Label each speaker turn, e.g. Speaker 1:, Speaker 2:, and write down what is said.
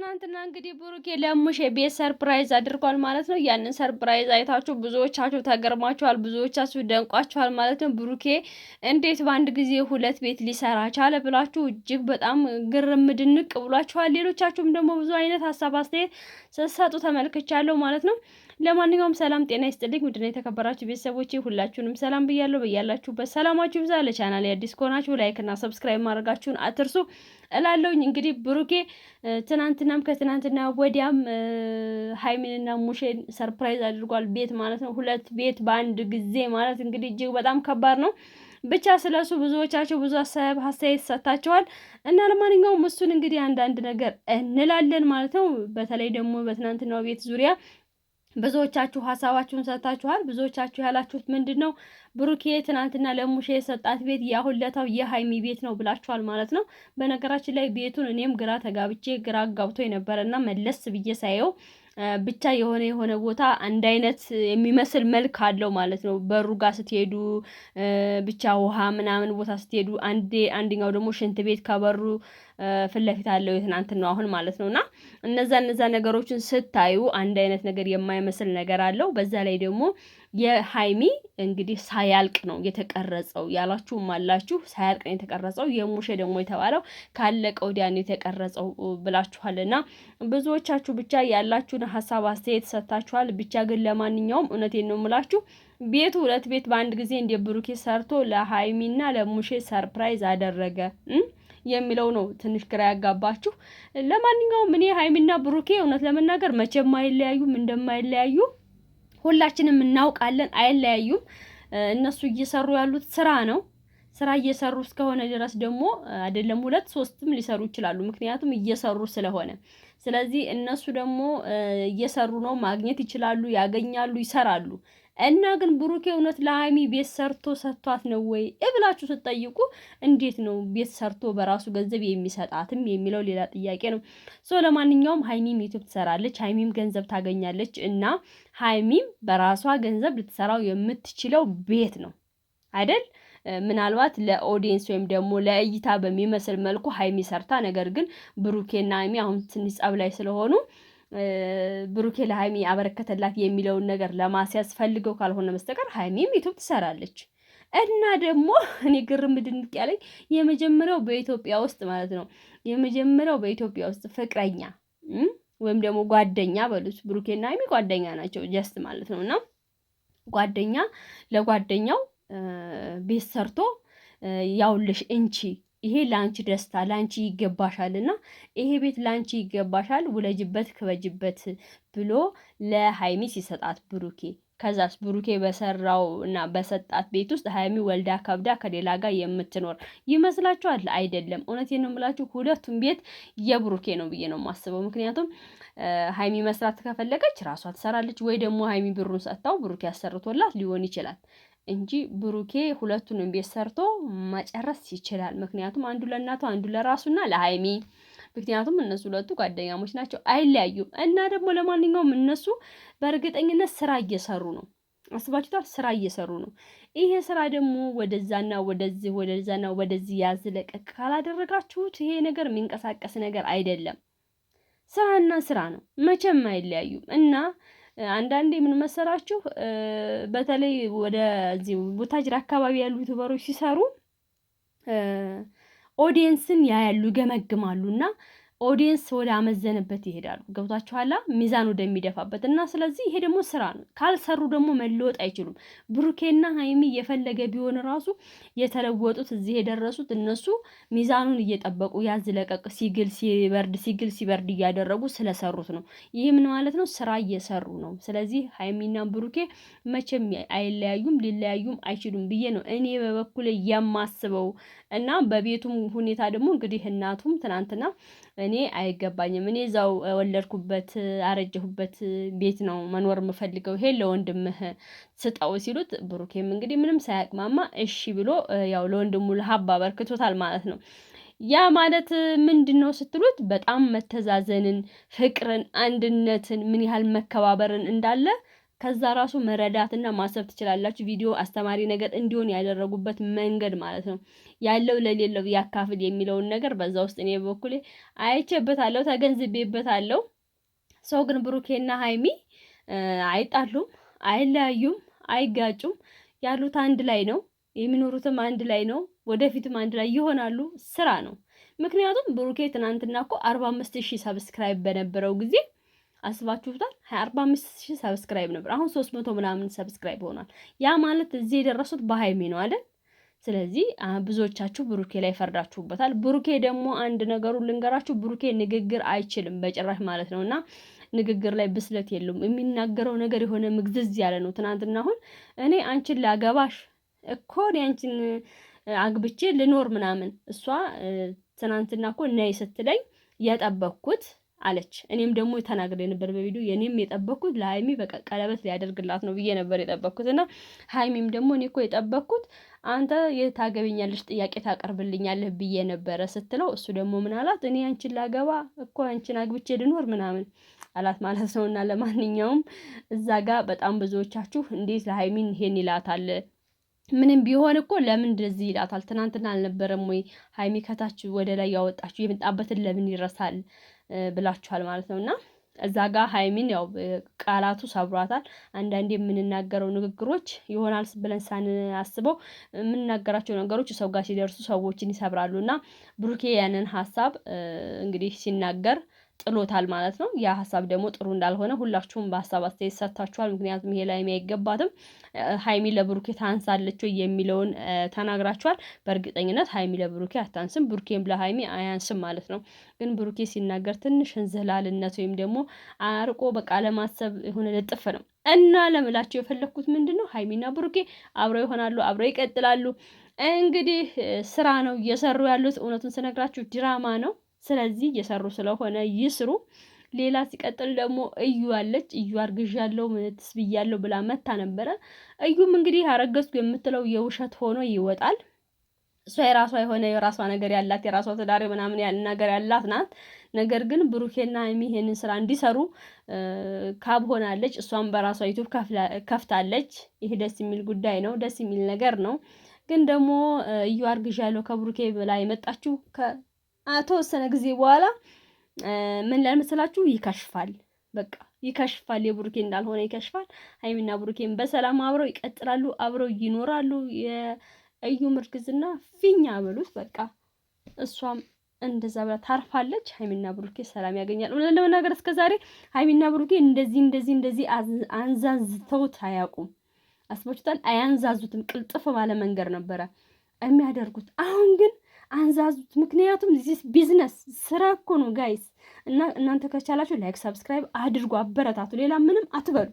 Speaker 1: ትናንትና እንግዲህ ብሩኬ ለሙሽ ቤት ሰርፕራይዝ አድርጓል ማለት ነው። ያንን ሰርፕራይዝ አይታችሁ ብዙዎቻችሁ ተገርማችኋል፣ ብዙዎቻችሁ ደንቋችኋል ማለት ነው። ብሩኬ እንዴት በአንድ ጊዜ ሁለት ቤት ሊሰራ ቻለ ብላችሁ እጅግ በጣም ግርም ድንቅ ብሏችኋል። ሌሎቻችሁም ደግሞ ብዙ አይነት ሀሳብ አስተያየት ስትሰጡ ተመልክቻለሁ ማለት ነው። ለማንኛውም ሰላም ጤና ይስጥልኝ ውድና የተከበራችሁ ቤተሰቦቼ ሁላችሁንም ሰላም ብያለሁ። በያላችሁበት ሰላማችሁ ይብዛ። ለቻናሌ አዲስ ከሆናችሁ ላይክ እና ሰብስክራይብ ማድረጋችሁን አትርሱ እላለሁኝ። እንግዲህ ብሩኬ ትናንትናም ከትናንትና ወዲያም ሀይሚንና ሙሼን ሰርፕራይዝ አድርጓል ቤት ማለት ነው። ሁለት ቤት በአንድ ጊዜ ማለት እንግዲህ እጅግ በጣም ከባድ ነው። ብቻ ስለሱ ብዙዎቻቸው ብዙ ሀሳብ ሰጥታቸዋል እና ለማንኛውም እሱን እንግዲህ አንዳንድ ነገር እንላለን ማለት ነው። በተለይ ደግሞ በትናንትናው ቤት ዙሪያ ብዙዎቻችሁ ሀሳባችሁን ሰጥታችኋል። ብዙዎቻችሁ ያላችሁት ምንድነው ብሩኬ ትናንትና ለሙሼ የሰጣት ቤት ያሁለታው የሀይሚ ቤት ነው ብላችኋል ማለት ነው። በነገራችን ላይ ቤቱን እኔም ግራ ተጋብቼ ግራ አጋብቶ የነበረና መለስ ብዬ ሳየው ብቻ የሆነ ቦታ አንድ አይነት የሚመስል መልክ አለው ማለት ነው። በሩ ጋር ስትሄዱ ብቻ ውሃ ምናምን ቦታ ስትሄዱ አንደኛው ደግሞ ሽንት ቤት ከበሩ ፊት ለፊት አለው የትናንትናው አሁን ማለት ነውና እነዛ ነገሮችን ስታዩ አንድ አይነት ነገር የማይመስል ነገር አለው። በዛ ላይ ደግሞ የሀይሚ እንግዲህ ሳያልቅ ነው የተቀረጸው ያላችሁም አላችሁ። ሳያልቅ ነው የተቀረጸው። የሙሼ ደግሞ የተባለው ካለቀ ወዲያ ነው የተቀረጸው ብላችኋልና ብዙዎቻችሁ ብቻ ያላችሁን ሀሳብ አስተያየት ሰጥታችኋል። ብቻ ግን ለማንኛውም እውነቴን ነው የምላችሁ ቤቱ ሁለት ቤት በአንድ ጊዜ እንደ ብሩኬ ሰርቶ ለሀይሚና ለሙሼ ሰርፕራይዝ አደረገ የሚለው ነው ትንሽ ግራ ያጋባችሁ። ለማንኛውም እኔ ሀይሚና ብሩኬ እውነት ለመናገር መቼም አይለያዩም፣ እንደማይለያዩ ሁላችንም እናውቃለን። አይለያዩም። እነሱ እየሰሩ ያሉት ስራ ነው። ስራ እየሰሩ እስከሆነ ድረስ ደግሞ አይደለም ሁለት ሶስትም ሊሰሩ ይችላሉ። ምክንያቱም እየሰሩ ስለሆነ። ስለዚህ እነሱ ደግሞ እየሰሩ ነው፣ ማግኘት ይችላሉ፣ ያገኛሉ፣ ይሰራሉ። እና ግን ብሩኬ እውነት ለሀይሚ ቤት ሰርቶ ሰጥቷት ነው ወይ ብላችሁ ስትጠይቁ እንዴት ነው ቤት ሰርቶ በራሱ ገንዘብ የሚሰጣትም የሚለው ሌላ ጥያቄ ነው። ለማንኛውም ሀይሚም ዩቲዩብ ትሰራለች፣ ሀይሚም ገንዘብ ታገኛለች እና ሀይሚም በራሷ ገንዘብ ልትሰራው የምትችለው ቤት ነው አይደል? ምናልባት ለኦዲየንስ ወይም ደግሞ ለእይታ በሚመስል መልኩ ሀይሚ ሰርታ፣ ነገር ግን ብሩኬና ሀይሚ አሁን ትንሽ ጸብ ላይ ስለሆኑ ብሩኬ ለሀይሚ አበረከተላት የሚለውን ነገር ለማስያዝ ፈልገው ካልሆነ በስተቀር ሀይሚም ዩቲዩብ ትሰራለች። እና ደግሞ እኔ ግርም ድንቅ ያለኝ የመጀመሪያው በኢትዮጵያ ውስጥ ማለት ነው የመጀመሪያው በኢትዮጵያ ውስጥ ፍቅረኛ ወይም ደግሞ ጓደኛ በሉት፣ ብሩኬና ሀይሚ ጓደኛ ናቸው ጀስት ማለት ነው። እና ጓደኛ ለጓደኛው ቤት ሰርቶ ያውልሽ እንቺ ይሄ ላንቺ ደስታ ላንቺ ይገባሻልና ይሄ ቤት ላንቺ ይገባሻል፣ ውለጅበት፣ ክበጅበት ብሎ ለሀይሚ ሲሰጣት ብሩኬ፣ ከዛስ ብሩኬ በሰራው እና በሰጣት ቤት ውስጥ ሀይሚ ወልዳ ከብዳ ከሌላ ጋር የምትኖር ይመስላችኋል? አይደለም። እውነቴን ነው የምላችሁ ሁለቱም ቤት የብሩኬ ነው ብዬ ነው የማስበው። ምክንያቱም ሀይሚ መስራት ከፈለገች ራሷ ትሰራለች፣ ወይ ደግሞ ሀይሚ ብሩን ሰጥታው ብሩኬ ያሰርቶላት ሊሆን ይችላል እንጂ ብሩኬ ሁለቱንም ቤት ሰርቶ መጨረስ ይችላል። ምክንያቱም አንዱ ለእናቱ አንዱ ለራሱና ለሀይሚ፣ ምክንያቱም እነሱ ሁለቱ ጓደኛሞች ናቸው፣ አይለያዩም። እና ደግሞ ለማንኛውም እነሱ በእርግጠኝነት ስራ እየሰሩ ነው። አስባችሁታል? ስራ እየሰሩ ነው። ይሄ ስራ ደግሞ ወደዛና ወደዚህ ወደዛና ወደዚህ ያዝለቀቅ ካላደረጋችሁት ይሄ ነገር የሚንቀሳቀስ ነገር አይደለም። ስራና ስራ ነው፣ መቼም አይለያዩም። እና አንዳንዴ ምን መሰላችሁ በተለይ ወደዚህ ቡታጅራ አካባቢ ያሉ ዩቲዩበሮች ሲሰሩ ኦዲየንስን ያያሉ፣ ገመግማሉ እና ኦዲየንስ ወደ አመዘነበት ይሄዳሉ። ገብቷችኋላ? ሚዛን ወደሚደፋበት እና ስለዚህ ይሄ ደግሞ ስራ ነው። ካልሰሩ ደግሞ መለወጥ አይችሉም። ብሩኬና ሀይሚ የፈለገ ቢሆን ራሱ የተለወጡት እዚህ የደረሱት እነሱ ሚዛኑን እየጠበቁ ያዝ ለቀቅ ሲግል ሲበርድ ሲግል ሲበርድ እያደረጉ ስለሰሩት ነው። ይህ ምን ማለት ነው? ስራ እየሰሩ ነው። ስለዚህ ሀይሚና ብሩኬ መቼም አይለያዩም፣ ሊለያዩም አይችሉም ብዬ ነው እኔ በበኩሌ የማስበው። እና በቤቱም ሁኔታ ደግሞ እንግዲህ እናቱም ትናንትና እኔ አይገባኝም፣ እኔ እዛው ወለድኩበት አረጀሁበት ቤት ነው መኖር የምፈልገው፣ ይሄ ለወንድምህ ስጠው ሲሉት ብሩኬም እንግዲህ ምንም ሳያቅማማ እሺ ብሎ ያው ለወንድሙ ለሀባ አበርክቶታል ማለት ነው። ያ ማለት ምንድን ነው ስትሉት በጣም መተዛዘንን፣ ፍቅርን፣ አንድነትን ምን ያህል መከባበርን እንዳለ ከዛ ራሱ መረዳትና ማሰብ ትችላላችሁ። ቪዲዮ አስተማሪ ነገር እንዲሆን ያደረጉበት መንገድ ማለት ነው። ያለው ለሌለው ያካፍል የሚለውን ነገር በዛ ውስጥ እኔ በኩሌ አይቼበታለሁ፣ ተገንዝቤበታለሁ። ሰው ግን ብሩኬና ሀይሚ አይጣሉም፣ አይለያዩም፣ አይጋጩም። ያሉት አንድ ላይ ነው፣ የሚኖሩትም አንድ ላይ ነው፣ ወደፊትም አንድ ላይ ይሆናሉ። ስራ ነው። ምክንያቱም ብሩኬ ትናንትና እኮ 45,000 ሰብስክራይብ በነበረው ጊዜ አስባችሁታል? 45,000 ሰብስክራይብ ነበር። አሁን 300 ምናምን ሰብስክራይብ ሆኗል። ያ ማለት እዚህ የደረሱት በሀይሚ ነው አይደል? ስለዚህ ብዙዎቻችሁ ብሩኬ ላይ ፈርዳችሁበታል። ብሩኬ ደግሞ አንድ ነገሩን ልንገራችሁ፣ ብሩኬ ንግግር አይችልም በጭራሽ ማለት ነውና ንግግር ላይ ብስለት የለውም። የሚናገረው ነገር የሆነ ምግዝዝ ያለ ነው። ትናንትና አሁን እኔ አንቺን ላገባሽ እኮ እኔ አንቺን አግብቼ ልኖር ምናምን እሷ ትናንትና እኮ ነይ ስትለኝ የጠበቅኩት አለች። እኔም ደግሞ ተናግሬ ነበር በቪዲዮ የኔም የጠበቅኩት ለሀይሚ በቃ ቀለበት ሊያደርግላት ነው ብዬ ነበር የጠበቅኩት። እና ሀይሚም ደግሞ እኔ እኮ የጠበቅኩት አንተ የታገቢኛለሽ ጥያቄ ታቀርብልኛለህ ብዬ ነበረ ስትለው፣ እሱ ደግሞ ምን አላት? እኔ አንቺን ላገባ እኮ አንቺን አግብቼ ልኖር ምናምን አላት ማለት ነው። እና ለማንኛውም እዛ ጋር በጣም ብዙዎቻችሁ እንዴት ለሀይሚን ይሄን ይላታል? ምንም ቢሆን እኮ ለምን እንደዚህ ይላታል? ትናንትና አልነበረም ወይ ሀይሚ ከታች ወደ ላይ ያወጣችሁ የመጣበትን ለምን ይረሳል ብላችኋል ማለት ነው። እና እዛ ጋር ሀይሚን ያው ቃላቱ ሰብሯታል። አንዳንዴ የምንናገረው ንግግሮች ይሆናል ብለን ሳንአስበው የምንናገራቸው ነገሮች ሰው ጋር ሲደርሱ ሰዎችን ይሰብራሉ። እና ብሩኬ ያንን ሀሳብ እንግዲህ ሲናገር ጥሎታል ማለት ነው። ያ ሀሳብ ደግሞ ጥሩ እንዳልሆነ ሁላችሁም በሀሳብ አስተያየት ሰጥታችኋል። ምክንያቱም ይሄ ላይ አይገባትም፣ ሀይሚ ለብሩኬ ታንሳለች የሚለውን ተናግራችኋል። በእርግጠኝነት ሀይሚ ለብሩኬ አታንስም፣ ብሩኬም ለሀይሚ አያንስም ማለት ነው። ግን ብሩኬ ሲናገር ትንሽ እንዝላልነት ወይም ደግሞ አርቆ በቃ ለማሰብ የሆነ ልጥፍ ነው። እና ለምላቸው የፈለግኩት ምንድን ነው ሀይሚና ብሩኬ አብረው ይሆናሉ፣ አብረው ይቀጥላሉ። እንግዲህ ስራ ነው እየሰሩ ያሉት። እውነቱን ስነግራችሁ ድራማ ነው። ስለዚህ እየሰሩ ስለሆነ ይስሩ። ሌላ ሲቀጥል ደግሞ እዩ አለች። እዩ አርግዣለሁ ምንትስ ብያለሁ ብላ መታ ነበረ። እዩም እንግዲህ አረገዝኩ የምትለው የውሸት ሆኖ ይወጣል። እሷ የራሷ የሆነ የራሷ ነገር ያላት የራሷ ትዳር ምናምን ያለ ነገር ያላት ናት። ነገር ግን ብሩኬና ሀይሚ ይሄንን ስራ እንዲሰሩ ካብ ሆናለች። እሷም በራሷ ዩቲዩብ ከፍታለች። ይሄ ደስ የሚል ጉዳይ ነው፣ ደስ የሚል ነገር ነው። ግን ደግሞ እዩ አርግዣለሁ ከብሩኬ በላይ የመጣችሁ ከተወሰነ ጊዜ በኋላ ምን ለምስላችሁ ይከሽፋል። በቃ ይከሽፋል። የብሩኬ እንዳልሆነ ይከሽፋል። ሀይሚና ብሩኬን በሰላም አብረው ይቀጥላሉ፣ አብረው ይኖራሉ። የእዩ እርግዝና ፊኛ በሉት በቃ። እሷም እንደዛ ብላ ታርፋለች። ሀይሚና ብሩኬ ሰላም ያገኛል። ለመናገር እስከዛሬ ሀይሚና ብሩኬ እንደዚህ አንዛዝተውት አያውቁም። አስባችሁታል? አያንዛዙትም። ቅልጥፍ ባለ መንገድ ነበረ የሚያደርጉት። አሁን ግን አንዛዙት። ምክንያቱም ዚስ ቢዝነስ ስራ እኮ ነው ጋይስ። እና እናንተ ከቻላችሁ ላይክ፣ ሰብስክራይብ አድርጉ፣ አበረታቱ። ሌላ ምንም አትበሉ።